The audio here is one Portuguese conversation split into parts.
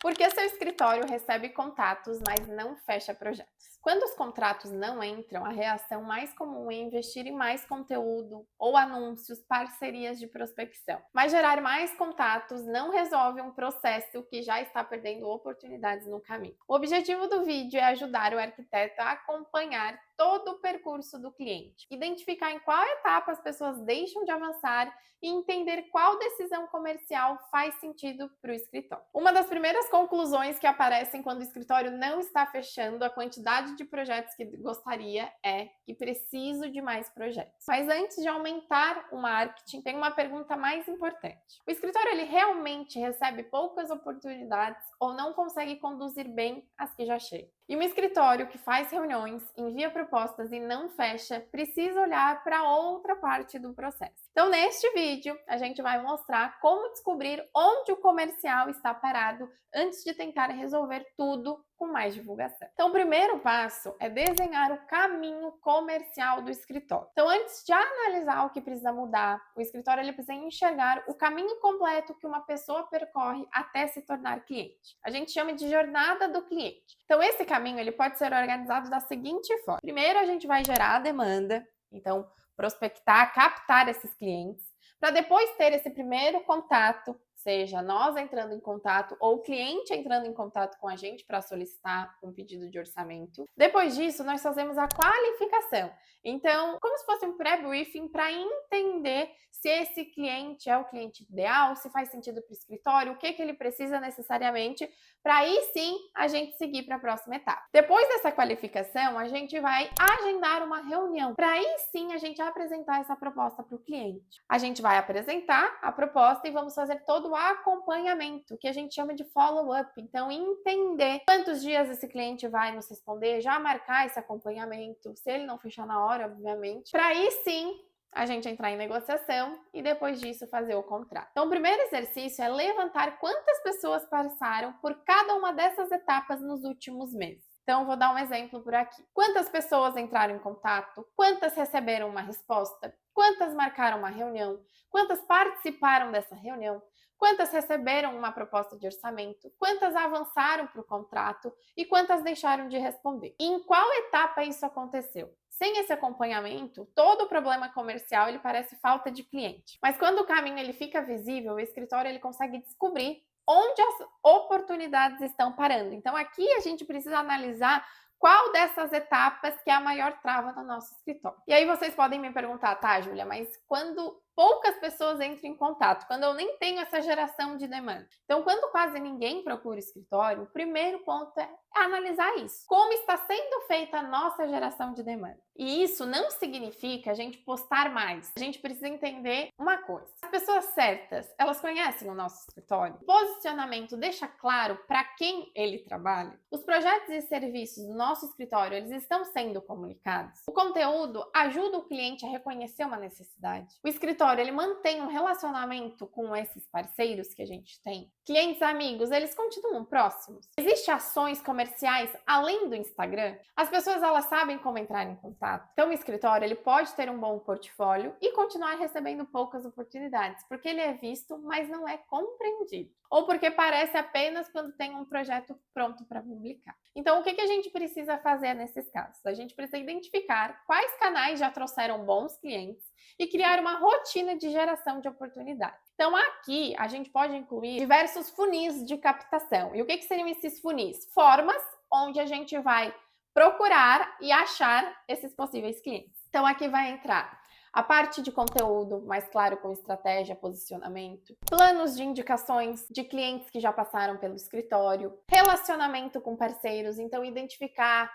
Porque seu escritório recebe contatos, mas não fecha projetos. Quando os contratos não entram, a reação mais comum é investir em mais conteúdo ou anúncios, parcerias de prospecção. Mas gerar mais contatos não resolve um processo que já está perdendo oportunidades no caminho. O objetivo do vídeo é ajudar o arquiteto a acompanhar todo o percurso do cliente, identificar em qual etapa as pessoas deixam de avançar e entender qual decisão comercial faz sentido para o escritório. Uma das primeiras conclusões que aparecem quando o escritório não está fechando a quantidade de projetos que gostaria é que preciso de mais projetos. Mas antes de aumentar o marketing, tem uma pergunta mais importante. O escritório ele realmente recebe poucas oportunidades ou não consegue conduzir bem as que já chegam? E um escritório que faz reuniões, envia propostas e não fecha, precisa olhar para outra parte do processo. Então, neste vídeo, a gente vai mostrar como descobrir onde o comercial está parado antes de tentar resolver tudo com mais divulgação. Então, o primeiro passo é desenhar o caminho comercial do escritório. Então, antes de analisar o que precisa mudar, o escritório ele precisa enxergar o caminho completo que uma pessoa percorre até se tornar cliente. A gente chama de jornada do cliente. Então, esse caminho ele pode ser organizado da seguinte forma. Primeiro, a gente vai gerar a demanda, então prospectar, captar esses clientes, para depois ter esse primeiro contato, seja nós entrando em contato ou o cliente entrando em contato com a gente para solicitar um pedido de orçamento. Depois disso, nós fazemos a qualificação. Então, como se fosse um pré-briefing para entender se esse cliente é o cliente ideal, se faz sentido para o escritório, o que ele precisa necessariamente, para aí sim a gente seguir para a próxima etapa. Depois dessa qualificação, a gente vai agendar uma reunião, para aí sim a gente apresentar essa proposta para o cliente. A gente vai apresentar a proposta e vamos fazer todo o acompanhamento, que a gente chama de follow-up. Então, entender quantos dias esse cliente vai nos responder, já marcar esse acompanhamento, se ele não fechar na hora, obviamente, para aí sim a gente entrar em negociação e depois disso fazer o contrato. Então, o primeiro exercício é levantar quantas pessoas passaram por cada uma dessas etapas nos últimos meses. Então, vou dar um exemplo por aqui. Quantas pessoas entraram em contato? Quantas receberam uma resposta? Quantas marcaram uma reunião? Quantas participaram dessa reunião? Quantas receberam uma proposta de orçamento? Quantas avançaram para o contrato? E quantas deixaram de responder? E em qual etapa isso aconteceu? Sem esse acompanhamento, todo o problema comercial ele parece falta de cliente. Mas quando o caminho ele fica visível, o escritório ele consegue descobrir onde as oportunidades estão parando. Então aqui a gente precisa analisar qual dessas etapas que é a maior trava no nosso escritório. E aí vocês podem me perguntar, tá, Júlia, mas quando poucas pessoas entram em contato, quando eu nem tenho essa geração de demanda. Então, quando quase ninguém procura escritório, o primeiro ponto é analisar isso. Como está sendo feita a nossa geração de demanda? E isso não significa a gente postar mais. A gente precisa entender uma coisa. As pessoas certas, elas conhecem o nosso escritório? O posicionamento deixa claro para quem ele trabalha? Os projetos e serviços do nosso escritório, eles estão sendo comunicados? O conteúdo ajuda o cliente a reconhecer uma necessidade? O escritório ele mantém um relacionamento com esses parceiros que a gente tem? Clientes amigos, eles continuam próximos? Existem ações comerciais além do Instagram? As pessoas elas sabem como entrar em contato? Então o escritório ele pode ter um bom portfólio e continuar recebendo poucas oportunidades, porque ele é visto, mas não é compreendido. Ou porque parece apenas quando tem um projeto pronto para publicar. Então, o que a gente precisa fazer nesses casos? A gente precisa identificar quais canais já trouxeram bons clientes e criar uma rotina de geração de oportunidades. Então, aqui a gente pode incluir diversos funis de captação. E o que seriam esses funis? Formas onde a gente vai procurar e achar esses possíveis clientes. Então, aqui vai entrar a parte de conteúdo, mais claro, com estratégia, posicionamento, planos de indicações de clientes que já passaram pelo escritório, relacionamento com parceiros, então identificar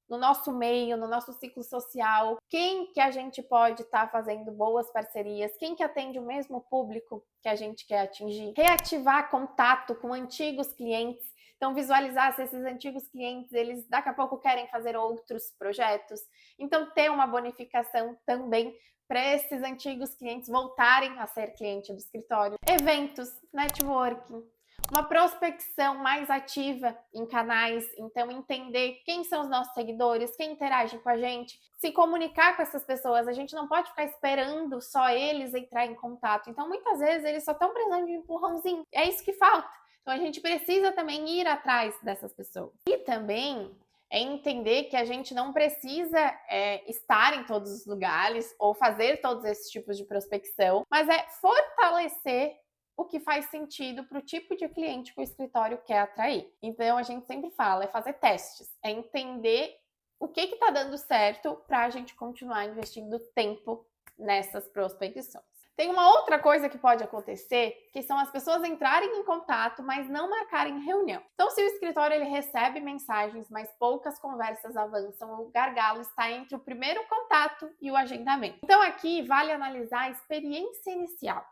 no nosso meio, no nosso ciclo social, quem que a gente pode estar fazendo boas parcerias, quem que atende o mesmo público que a gente quer atingir, reativar contato com antigos clientes. Então, visualizar se esses antigos clientes, eles daqui a pouco querem fazer outros projetos. Então, ter uma bonificação também para esses antigos clientes voltarem a ser cliente do escritório. Eventos, networking, uma prospecção mais ativa em canais, então entender quem são os nossos seguidores, quem interage com a gente, se comunicar com essas pessoas. A gente não pode ficar esperando só eles entrar em contato. Então, muitas vezes, eles só estão precisando de um empurrãozinho. É isso que falta. Então, a gente precisa também ir atrás dessas pessoas. E também é entender que a gente não precisa estar em todos os lugares ou fazer todos esses tipos de prospecção, mas é fortalecer o que faz sentido para o tipo de cliente que o escritório quer atrair. Então, a gente sempre fala, é fazer testes, é entender o que está dando certo para a gente continuar investindo tempo nessas prospecções. Tem uma outra coisa que pode acontecer, que são as pessoas entrarem em contato, mas não marcarem reunião. Então, se o escritório ele recebe mensagens, mas poucas conversas avançam, o gargalo está entre o primeiro contato e o agendamento. Então, aqui vale analisar a experiência inicial.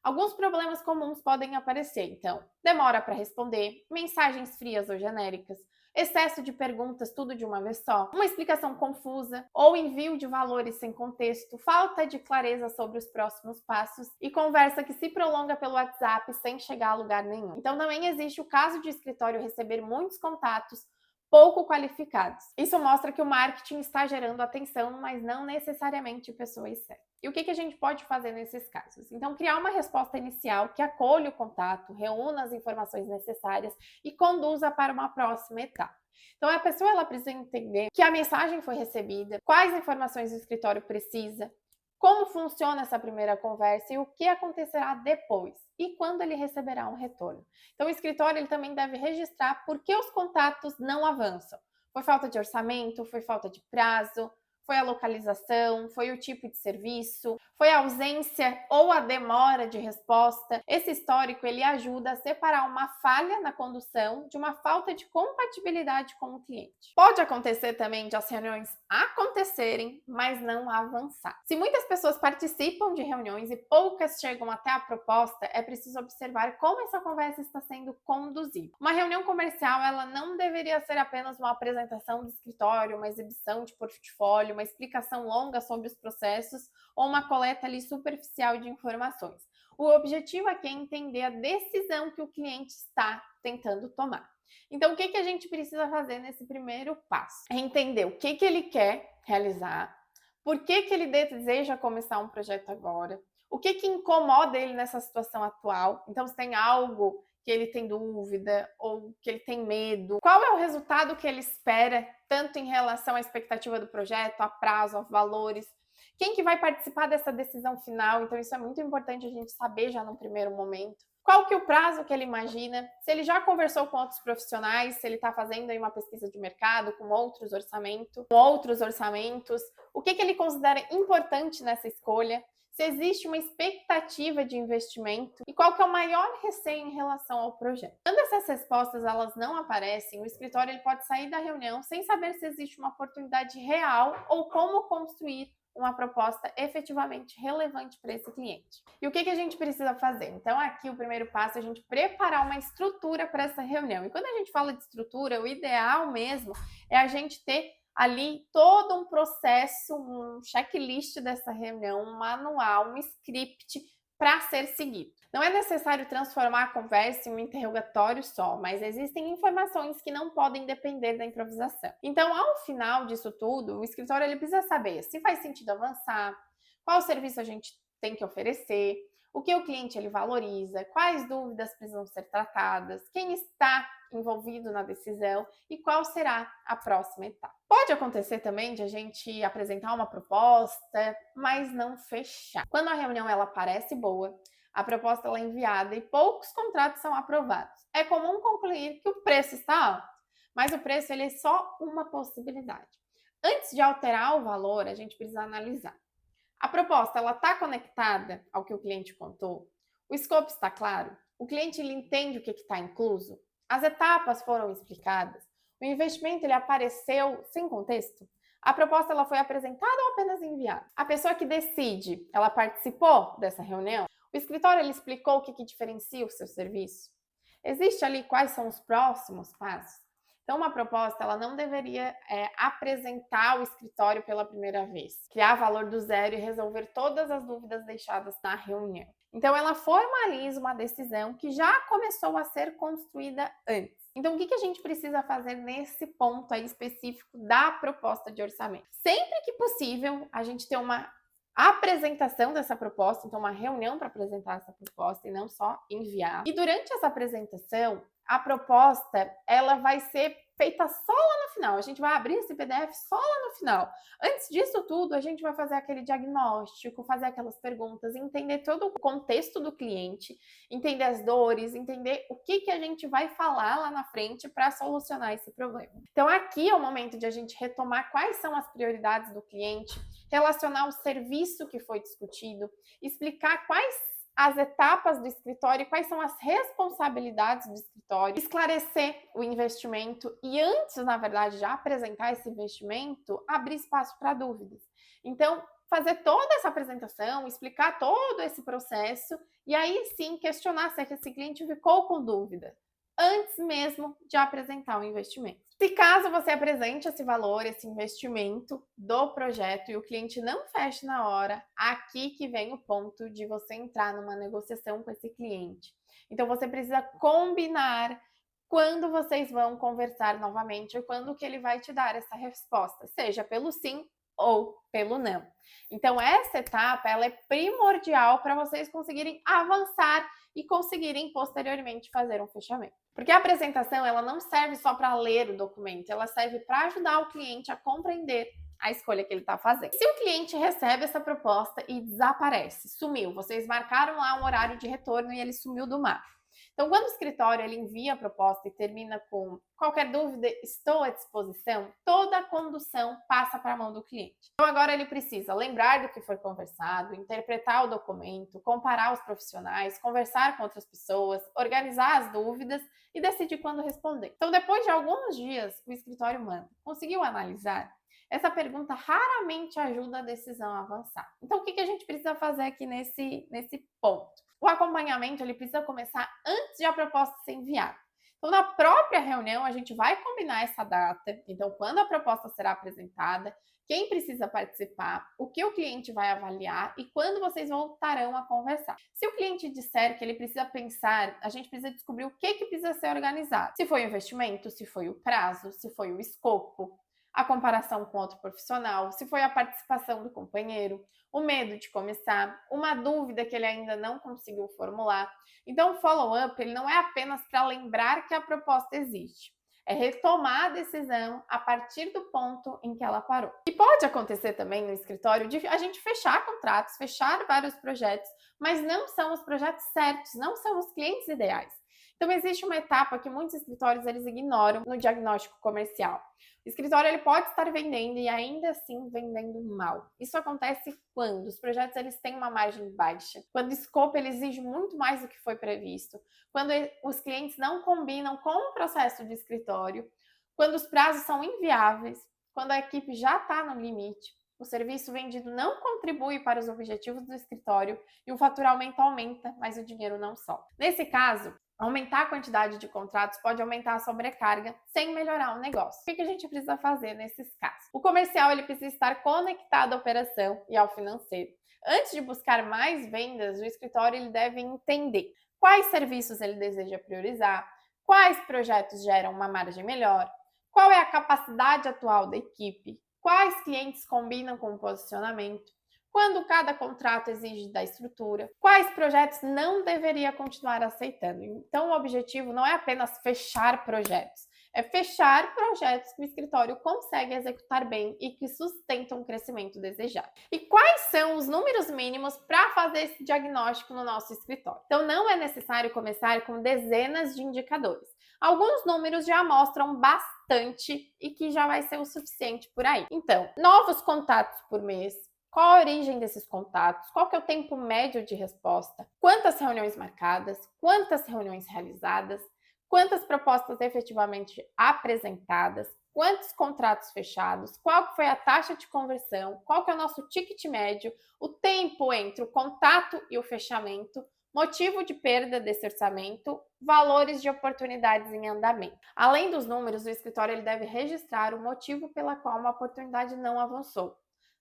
Alguns problemas comuns podem aparecer, então, demora para responder, mensagens frias ou genéricas, excesso de perguntas, tudo de uma vez só, uma explicação confusa ou envio de valores sem contexto, falta de clareza sobre os próximos passos e conversa que se prolonga pelo WhatsApp sem chegar a lugar nenhum. Então, também existe o caso de escritório receber muitos contatos pouco qualificados. Isso mostra que o marketing está gerando atenção, mas não necessariamente pessoas certas. E o que a gente pode fazer nesses casos? Então, criar uma resposta inicial que acolha o contato, reúna as informações necessárias e conduza para uma próxima etapa. Então, a pessoa ela precisa entender que a mensagem foi recebida, quais informações o escritório precisa, como funciona essa primeira conversa e o que acontecerá depois e quando ele receberá um retorno. Então, o escritório ele também deve registrar por que os contatos não avançam. Foi falta de orçamento, foi falta de prazo, foi a localização, foi o tipo de serviço, foi a ausência ou a demora de resposta. Esse histórico ele ajuda a separar uma falha na condução de uma falta de compatibilidade com o cliente. Pode acontecer também de as reuniões acontecerem, mas não avançar. Se muitas pessoas participam de reuniões e poucas chegam até a proposta, é preciso observar como essa conversa está sendo conduzida. Uma reunião comercial, ela não deveria ser apenas uma apresentação do escritório, uma exibição de portfólio, uma explicação longa sobre os processos ou uma coleta ali superficial de informações. O objetivo aqui é entender a decisão que o cliente está tentando tomar. Então, o que a gente precisa fazer nesse primeiro passo? É entender o que ele quer realizar, por que ele deseja começar um projeto agora, o que incomoda ele nessa situação atual. Então, se tem algo que ele tem dúvida ou que ele tem medo, qual é o resultado que ele espera, tanto em relação à expectativa do projeto, a prazo, a valores, quem que vai participar dessa decisão final. Então, isso é muito importante a gente saber já no primeiro momento. Qual que é o prazo que ele imagina? Se ele já conversou com outros profissionais, se ele está fazendo aí uma pesquisa de mercado com outros orçamentos, o que ele considera importante nessa escolha? Se existe uma expectativa de investimento e qual que é o maior receio em relação ao projeto. Quando essas respostas elas não aparecem, o escritório ele pode sair da reunião sem saber se existe uma oportunidade real ou como construir uma proposta efetivamente relevante para esse cliente. E o que a gente precisa fazer? Então, aqui o primeiro passo é a gente preparar uma estrutura para essa reunião. E quando a gente fala de estrutura, o ideal mesmo é a gente ter ali todo um processo, um checklist dessa reunião, um manual, um script para ser seguido. Não é necessário transformar a conversa em um interrogatório só, mas existem informações que não podem depender da improvisação. Então, ao final disso tudo, o escritório ele precisa saber se faz sentido avançar, qual serviço a gente tem que oferecer, o que o cliente ele valoriza, quais dúvidas precisam ser tratadas, quem está envolvido na decisão e qual será a próxima etapa. Pode acontecer também de a gente apresentar uma proposta, mas não fechar. Quando a reunião ela parece boa, a proposta ela é enviada e poucos contratos são aprovados. É comum concluir que o preço está alto, mas o preço ele é só uma possibilidade. Antes de alterar o valor, a gente precisa analisar. A proposta ela está conectada ao que o cliente contou? O escopo está claro? O cliente ele entende o que está incluso? As etapas foram explicadas? O investimento ele apareceu sem contexto? A proposta ela foi apresentada ou apenas enviada? A pessoa que decide, ela participou dessa reunião? O escritório ele explicou o que diferencia o seu serviço? Existe ali quais são os próximos passos? Então, uma proposta ela não deveria apresentar o escritório pela primeira vez, criar valor do zero e resolver todas as dúvidas deixadas na reunião. Então, ela formaliza uma decisão que já começou a ser construída antes. Então, o que a gente precisa fazer nesse ponto aí específico da proposta de orçamento? Sempre que possível, a gente ter uma a apresentação dessa proposta, então uma reunião para apresentar essa proposta e não só enviar. E durante essa apresentação, a proposta ela vai ser feita só lá no final. A gente vai abrir esse PDF só lá no final. Antes disso tudo, a gente vai fazer aquele diagnóstico, fazer aquelas perguntas, entender todo o contexto do cliente, entender as dores, entender o que a gente vai falar lá na frente para solucionar esse problema. Então aqui é o momento de a gente retomar quais são as prioridades do cliente, relacionar o serviço que foi discutido, explicar quais as etapas do escritório, quais são as responsabilidades do escritório, esclarecer o investimento e antes, na verdade, de apresentar esse investimento, abrir espaço para dúvidas. Então, fazer toda essa apresentação, explicar todo esse processo e aí sim questionar se esse cliente ficou com dúvida antes mesmo de apresentar o investimento. Se caso você apresente esse valor, esse investimento do projeto e o cliente não feche na hora, aqui que vem o ponto de você entrar numa negociação com esse cliente. Então você precisa combinar quando vocês vão conversar novamente ou quando que ele vai te dar essa resposta, seja pelo sim ou pelo não. Então essa etapa ela é primordial para vocês conseguirem avançar e conseguirem posteriormente fazer um fechamento. Porque a apresentação ela não serve só para ler o documento, ela serve para ajudar o cliente a compreender a escolha que ele está fazendo. Se o cliente recebe essa proposta e desaparece, sumiu, vocês marcaram lá um horário de retorno e ele sumiu do mapa. Então, quando o escritório ele envia a proposta e termina com qualquer dúvida, estou à disposição, toda a condução passa para a mão do cliente. Então, agora ele precisa lembrar do que foi conversado, interpretar o documento, comparar os profissionais, conversar com outras pessoas, organizar as dúvidas e decidir quando responder. Então, depois de alguns dias, o escritório manda. Conseguiu analisar? Essa pergunta raramente ajuda a decisão a avançar. Então, o que a gente precisa fazer aqui nesse ponto? O acompanhamento ele precisa começar antes de a proposta ser enviada. Então, na própria reunião, a gente vai combinar essa data. Então, quando a proposta será apresentada, quem precisa participar, o que o cliente vai avaliar e quando vocês voltarão a conversar. Se o cliente disser que ele precisa pensar, a gente precisa descobrir o que precisa ser organizado. Se foi o investimento, se foi o prazo, se foi o escopo, a comparação com outro profissional, se foi a participação do companheiro, o medo de começar, uma dúvida que ele ainda não conseguiu formular. Então, o follow-up ele não é apenas para lembrar que a proposta existe, é retomar a decisão a partir do ponto em que ela parou. E pode acontecer também no escritório de a gente fechar contratos, fechar vários projetos, mas não são os projetos certos, não são os clientes ideais. Então, existe uma etapa que muitos escritórios eles ignoram no diagnóstico comercial. O escritório ele pode estar vendendo e ainda assim vendendo mal. Isso acontece quando os projetos eles têm uma margem baixa, quando o escopo ele exige muito mais do que foi previsto, quando os clientes não combinam com o processo de escritório, quando os prazos são inviáveis, quando a equipe já está no limite, o serviço vendido não contribui para os objetivos do escritório e o faturamento aumenta, mas o dinheiro não sobe. Nesse caso, aumentar a quantidade de contratos pode aumentar a sobrecarga sem melhorar o negócio. O que a gente precisa fazer nesses casos? O comercial ele precisa estar conectado à operação e ao financeiro. Antes de buscar mais vendas, o escritório ele deve entender quais serviços ele deseja priorizar, quais projetos geram uma margem melhor, qual é a capacidade atual da equipe, quais clientes combinam com o posicionamento, quando cada contrato exige da estrutura, quais projetos não deveria continuar aceitando. Então, o objetivo não é apenas fechar projetos, é fechar projetos que o escritório consegue executar bem e que sustentam o crescimento desejado. E quais são os números mínimos para fazer esse diagnóstico no nosso escritório? Então, não é necessário começar com dezenas de indicadores. Alguns números já mostram bastante e que já vai ser o suficiente por aí. Então, novos contatos por mês, qual a origem desses contatos? Qual que é o tempo médio de resposta? Quantas reuniões marcadas? Quantas reuniões realizadas? Quantas propostas efetivamente apresentadas? Quantos contratos fechados? Qual foi a taxa de conversão? Qual que é o nosso ticket médio? O tempo entre o contato e o fechamento? Motivo de perda desse orçamento? Valores de oportunidades em andamento. Além dos números, o escritório ele deve registrar o motivo pela qual uma oportunidade não avançou.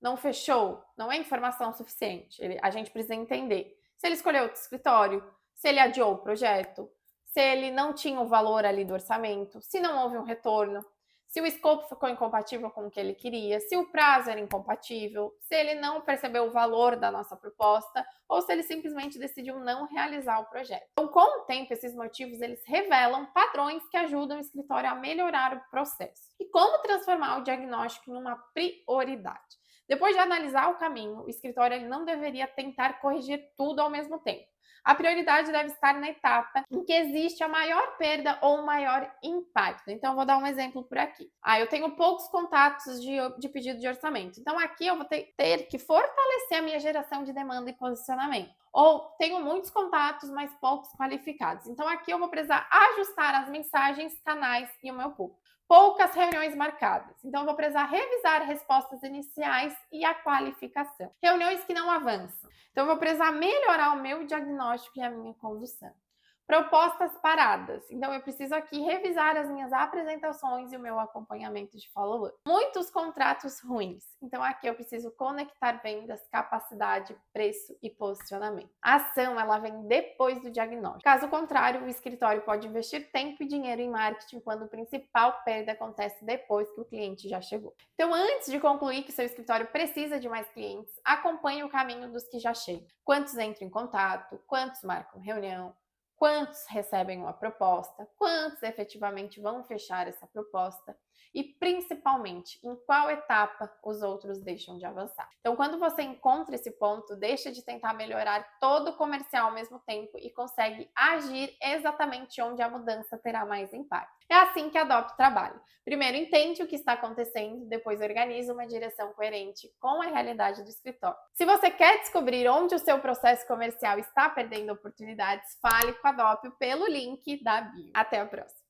Não fechou, não é informação suficiente. A gente precisa entender se ele escolheu outro escritório, se ele adiou o projeto, se ele não tinha o valor ali do orçamento, se não houve um retorno, se o escopo ficou incompatível com o que ele queria, se o prazo era incompatível, se ele não percebeu o valor da nossa proposta ou se ele simplesmente decidiu não realizar o projeto. Então, com o tempo, esses motivos eles revelam padrões que ajudam o escritório a melhorar o processo. E como transformar o diagnóstico em uma prioridade? Depois de analisar o caminho, o escritório ele não deveria tentar corrigir tudo ao mesmo tempo. A prioridade deve estar na etapa em que existe a maior perda ou o maior impacto. Então, eu vou dar um exemplo por aqui. Eu tenho poucos contatos de pedido de orçamento. Então, aqui eu vou ter que fortalecer a minha geração de demanda e posicionamento. Ou tenho muitos contatos, mas poucos qualificados. Então, aqui eu vou precisar ajustar as mensagens, canais e o meu público. Poucas reuniões marcadas. Então, eu vou precisar revisar respostas iniciais e a qualificação. Reuniões que não avançam. Então, eu vou precisar melhorar o meu diagnóstico e a minha condução. Propostas paradas. Então, eu preciso aqui revisar as minhas apresentações e o meu acompanhamento de follow-up. Muitos contratos ruins. Então, aqui eu preciso conectar vendas, capacidade, preço e posicionamento. A ação, ela vem depois do diagnóstico. Caso contrário, o escritório pode investir tempo e dinheiro em marketing quando a principal perda acontece depois que o cliente já chegou. Então, antes de concluir que seu escritório precisa de mais clientes, acompanhe o caminho dos que já chegam. Quantos entram em contato, quantos marcam reunião, quantos recebem uma proposta, quantos efetivamente vão fechar essa proposta e, principalmente, em qual etapa os outros deixam de avançar. Então, quando você encontra esse ponto, deixa de tentar melhorar todo o comercial ao mesmo tempo e consegue agir exatamente onde a mudança terá mais impacto. É assim que a Adopt trabalha. Primeiro, entende o que está acontecendo, depois organiza uma direção coerente com a realidade do escritório. Se você quer descobrir onde o seu processo comercial está perdendo oportunidades, fale com a Adopt pelo link da bio. Até a próxima!